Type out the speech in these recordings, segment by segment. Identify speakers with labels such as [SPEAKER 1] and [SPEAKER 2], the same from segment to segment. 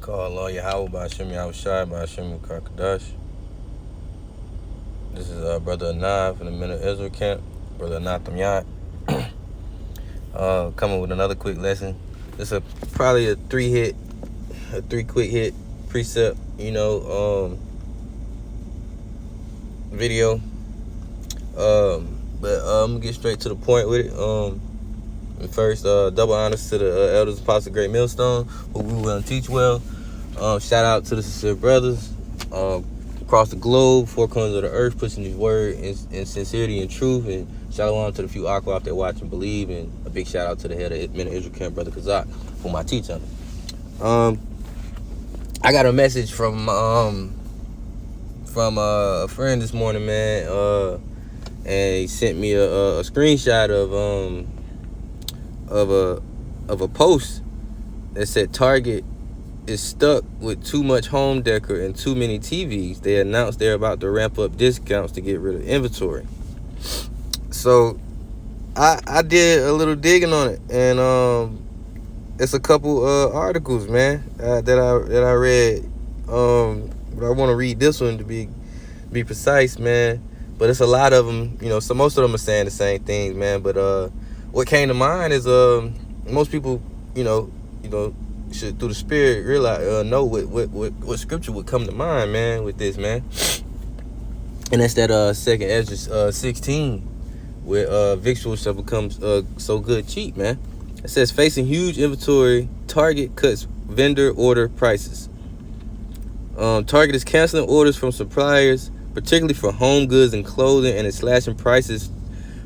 [SPEAKER 1] Call all Yahweh by Hashem Yahushai by Hashem Kakadash. This is Brother Anah from the Men of Israel camp, Brother Anah Tamyat. Coming with another quick lesson. This is probably a three quick hit precept, video. But I'm gonna get straight to the point with it. First, double honors to the elders, Apostle Great Millstone, who we will teach well. Shout out to the sincere brothers across the globe, four corners of the earth, pushing His word in sincerity and truth. And shalom to the few aqua out there watch and believe. And a big shout out to the head of Men of Israel camp, Brother Kazak, whom I teach under. I got a message from a friend this morning, man, and he sent me a screenshot of a post that said Target is stuck with too much home decor and too many TVs. They announced they're about to ramp up discounts to get rid of inventory. So I did a little digging on it, and it's a couple articles, man, that I read. But I want to read this one to be precise, man. But it's a lot of them, so most of them are saying the same things, man. But what came to mind is most people, should through the spirit realize know what scripture would come to mind, man, with this, man. And that's that second Ezra 16, where victuals shall become so good cheap, man. It says, facing huge inventory, Target cuts vendor order prices. Target is canceling orders from suppliers, particularly for home goods and clothing, and is slashing prices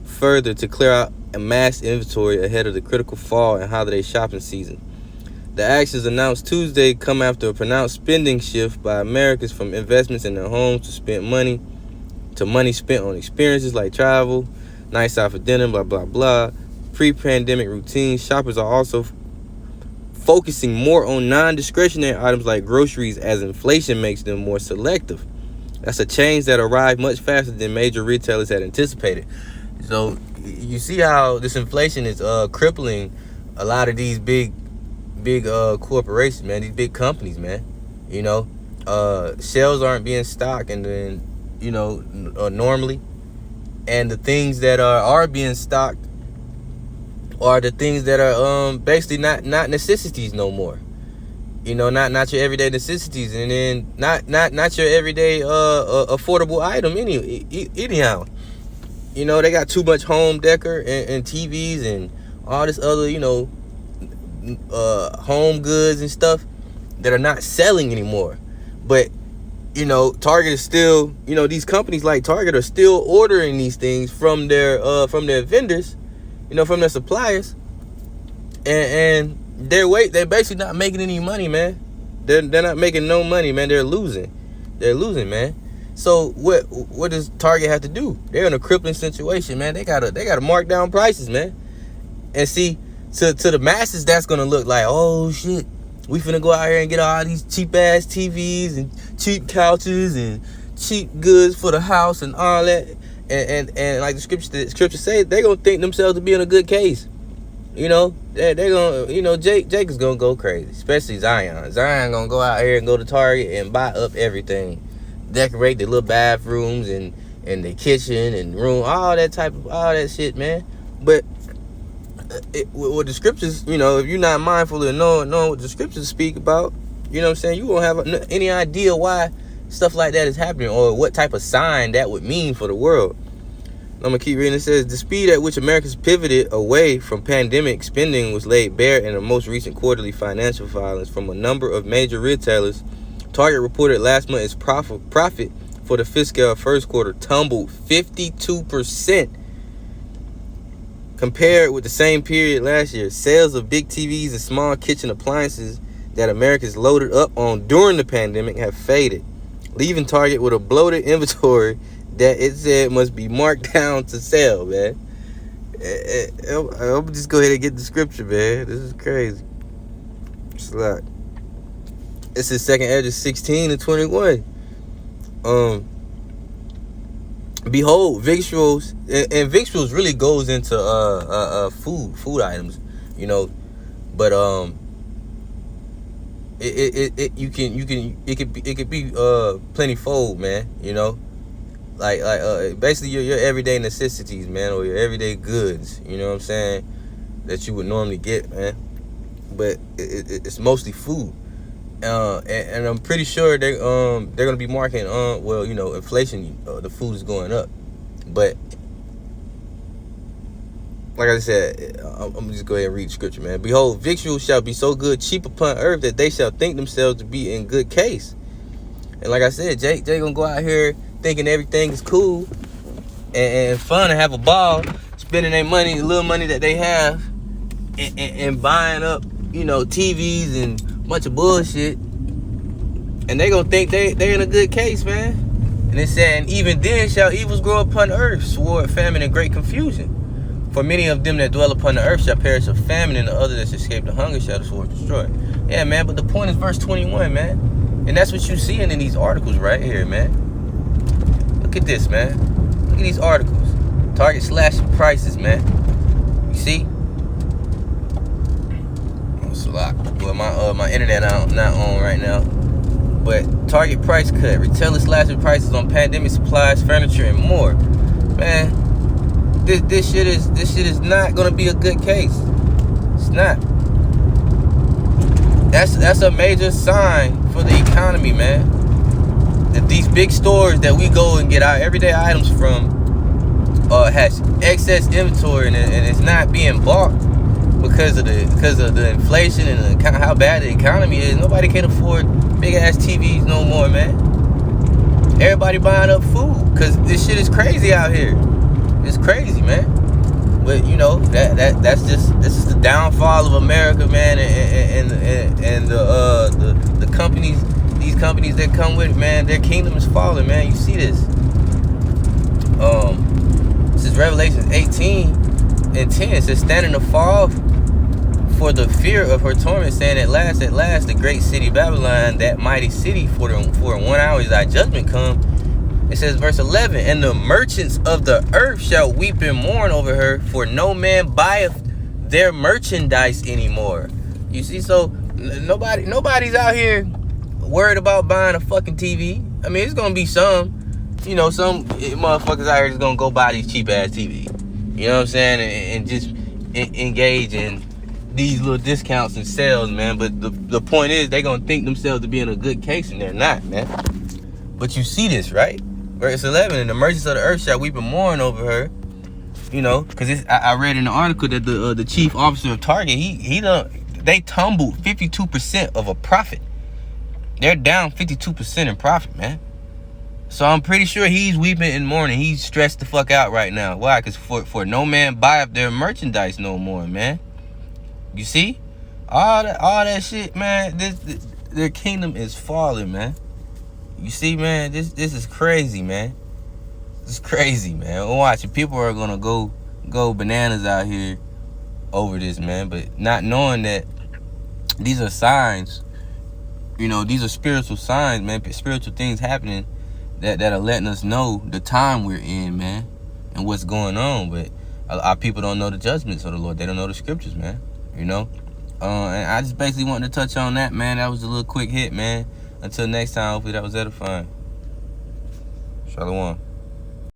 [SPEAKER 1] further to clear out amassed inventory ahead of the critical fall and holiday shopping season. The actions announced Tuesday come after a pronounced spending shift by Americans from investments in their homes to money spent on experiences like travel, nights out for dinner, blah, blah, blah. Pre-pandemic routines. Shoppers are also focusing more on non-discretionary items like groceries as inflation makes them more selective. That's a change that arrived much faster than major retailers had anticipated. So you see how this inflation is crippling a lot of these big corporations, man, these big companies, man. Shelves aren't being stocked, and then normally, and the things that are being stocked are the things that are basically not necessities no more. Not your everyday necessities, and then not your everyday affordable item anyhow. They got too much home decor and TVs and all this other home goods and stuff that are not selling anymore. But Target is still, these companies like Target are still ordering these things from their vendors, from their suppliers, and they're basically not making any money, man. They're not making no money, man. They're losing, man. So what does Target have to do? They're in a crippling situation, man. They gotta mark down prices, man. And see, to the masses, that's gonna look like, oh shit, we finna go out here and get all these cheap ass TVs and cheap couches and cheap goods for the house and all that. And like the scripture say, they gonna think themselves to be in a good case. They gonna, Jake is gonna go crazy, especially Zion. Zion gonna go out here and go to Target and buy up everything, decorate the little bathrooms and the kitchen and room, all that shit, man. But what the scriptures, if you're not mindful of knowing what the scriptures speak about, you won't have any idea why stuff like that is happening or what type of sign that would mean for the world. I'm going to keep reading. It says, the speed at which Americans pivoted away from pandemic spending was laid bare in the most recent quarterly financial filings from a number of major retailers. Target reported last month its profit for the fiscal first quarter tumbled 52% compared with the same period last year. Sales of big TVs and small kitchen appliances that Americans loaded up on during the pandemic have faded, leaving Target with a bloated inventory that it said must be marked down to sell, man. I'm just go ahead and get the scripture, man. This is crazy. It's a lot. It's in 2nd Ezra 16 and 21. Behold, victuals, and victuals really goes into food items, but it could be plentyfold, man. You know, basically your everyday necessities, man, or your everyday goods. You know what I'm saying? That you would normally get, man. But it's mostly food. And I'm pretty sure they're gonna be marking well, you know, inflation. The food is going up, but like I said, I'm gonna just go ahead and read the scripture, man. Behold, victuals shall be so good, cheap upon earth, that they shall think themselves to be in good case. And like I said, Jay gonna go out here thinking everything is cool and fun and have a ball, spending their money, the little money that they have, and buying up, you know, TVs and a bunch of bullshit. And they gonna think they in a good case, man. And it said, and even then shall evils grow upon earth, sword, famine, and great confusion. For many of them that dwell upon the earth shall perish of famine, and the other that escape the hunger shall the sword destroy. Yeah, man, but the point is verse 21, man. And that's what you're seeing in these articles right here, man. Look at this, man. Look at these articles. Target slashing prices, man. You see? Well, my internet not on right now. But Target price cut. Retailer slashing prices on pandemic supplies, furniture, and more. Man. This shit is not gonna be a good case. It's not. That's a major sign for the economy, man. That these big stores that we go and get our everyday items from has excess inventory and it's not being bought because of the inflation and how bad the economy is. Nobody can afford big ass TVs no more, man. Everybody buying up food because this shit is crazy out here. It's crazy, man. But you know this is the downfall of America, man, and the companies, these companies that come with it, man. Their kingdom is falling, man. You see this? This is Revelation 18 and 10. It says, standing to fall for the fear of her torment, saying, at last, the great city Babylon, that mighty city, for in 1 hour is thy judgment come. It says, verse 11, and the merchants of the earth shall weep and mourn over her, for no man buyeth their merchandise anymore. You see, so nobody's out here worried about buying a fucking TV. I mean, it's gonna be some motherfuckers out here that's gonna go buy these cheap ass TVs. You know what I'm saying? And just engage in these little discounts and sales, man. But the point is, they're gonna think themselves to be in a good case, and they're not, man. But you see this, right? Verse 11, and the merchants of the earth shall weep and mourn over her. You know, because I read in the article that the chief officer of Target, they tumbled 52% of a profit. They're down 52% in profit, man. So I'm pretty sure he's weeping and mourning. He's stressed the fuck out right now. Why? Because for no man buy up their merchandise no more, man. You see? All that shit, man. Their kingdom is falling, man. You see, man, this is crazy, man. This is crazy, man. Watch it. People are gonna go bananas out here over this, man. But not knowing that these are signs, you know, these are spiritual signs, man. Spiritual things happening that are letting us know the time we're in, man, and what's going on. But our people don't know the judgments of the Lord. They don't know the scriptures, man. You know. And I just basically wanted to touch on that, man. That was a little quick hit, man. Until next time, hopefully that was edifying. Shalom.